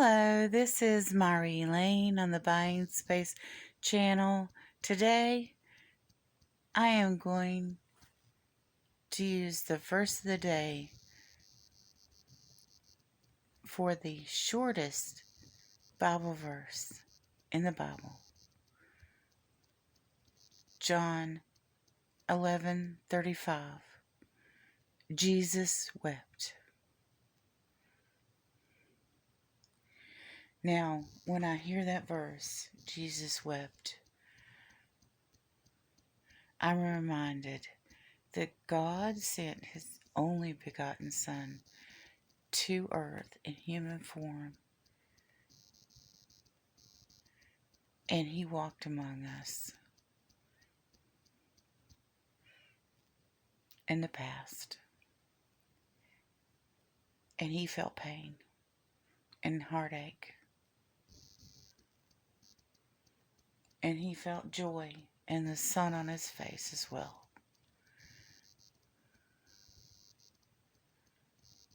Hello, this is Mari Lane on the Buying Space channel. Today, I am going to use the verse of the day for the shortest Bible verse in the Bible. John 11:35. Jesus wept. Now, when I hear that verse, Jesus wept, I'm reminded that God sent His only begotten Son to earth in human form, and He walked among us in the past, and He felt pain and heartache, and He felt joy and the sun on His face as well.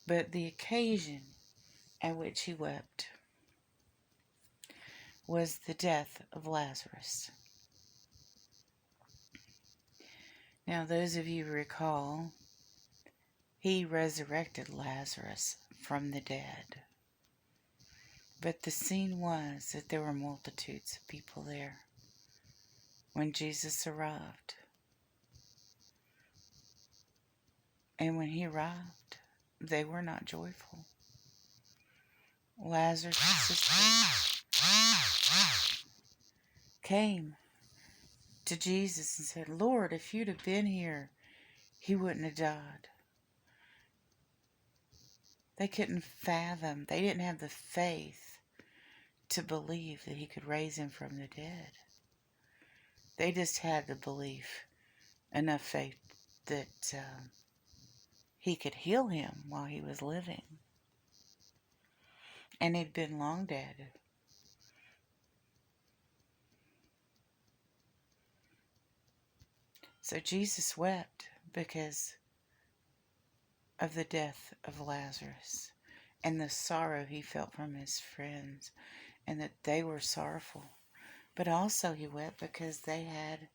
But the occasion at which He wept was the death of Lazarus. Now, those of you who recall, He resurrected Lazarus from the dead. But the scene was that there were multitudes of people there when Jesus arrived. And when He arrived, they were not joyful. Lazarus' sister came to Jesus and said, "Lord, if you'd have been here, he wouldn't have died." They couldn't fathom. They didn't have the faith to believe that He could raise him from the dead. They just had the belief, enough faith that He could heal him while he was living. And he'd been long dead. So Jesus wept because of the death of Lazarus and the sorrow He felt from His friends, and that they were sorrowful. But also He wept because they had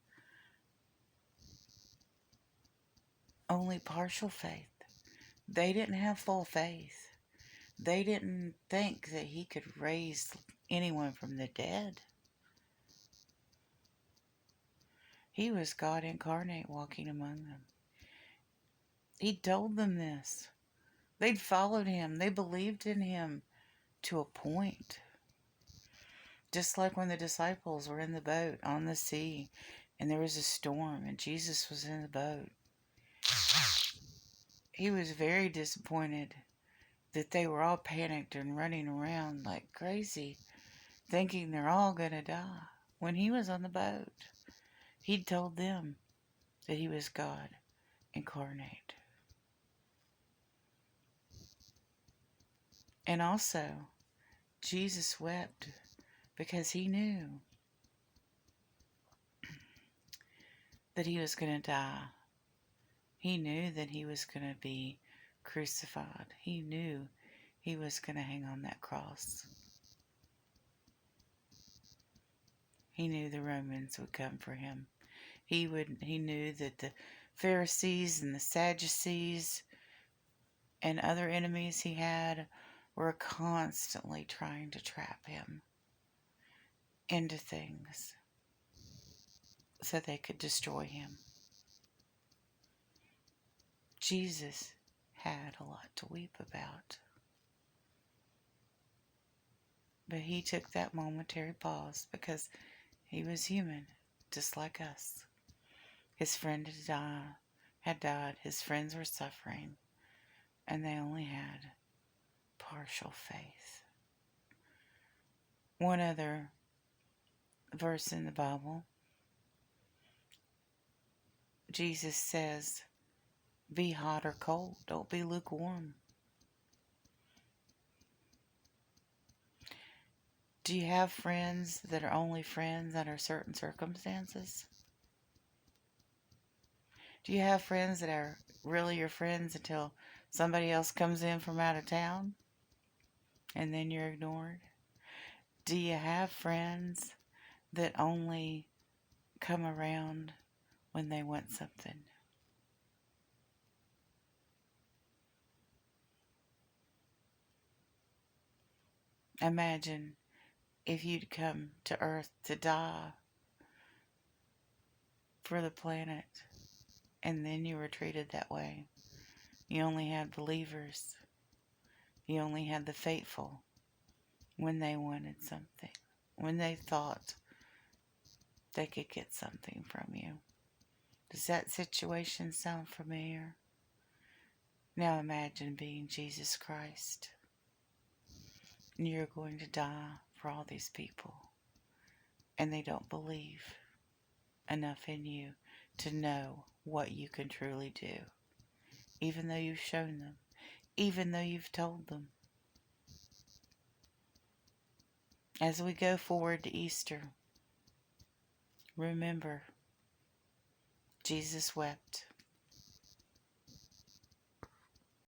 only partial faith. They didn't have full faith. They didn't think that He could raise anyone from the dead. He was God incarnate walking among them. He told them this. They'd followed Him. They believed in Him to a point. Just like when the disciples were in the boat on the sea and there was a storm and Jesus was in the boat. He was very disappointed that they were all panicked and running around like crazy, thinking they're all going to die. When He was on the boat, He'd told them that He was God incarnate. And also, Jesus wept because He knew that He was going to die. He knew that He was going to be crucified. He knew He was going to hang on that cross. He knew the Romans would come for Him. He knew that the Pharisees and the Sadducees and other enemies He had were constantly trying to trap Him into things so they could destroy Him. Jesus had a lot to weep about. But He took that momentary pause because He was human, just like us. His friend had died. His friends were suffering, and they only had partial faith. One other verse in the Bible, Jesus says, "Be hot or cold. Don't be lukewarm." Do you have friends that are only friends under certain circumstances? Do you have friends that are really your friends until somebody else comes in from out of town? and then you're ignored? Do you have friends that only come around when they want something? Imagine if you'd come to Earth to die for the planet, and then you were treated that way. You only had believers. You only had the faithful when they wanted something, when they thought they could get something from you. Does that situation sound familiar? Now imagine being Jesus Christ, and you're going to die for all these people, and they don't believe enough in you to know what you can truly do, even though you've shown them, even though you've told them. As we go forward to Easter, remember, Jesus wept.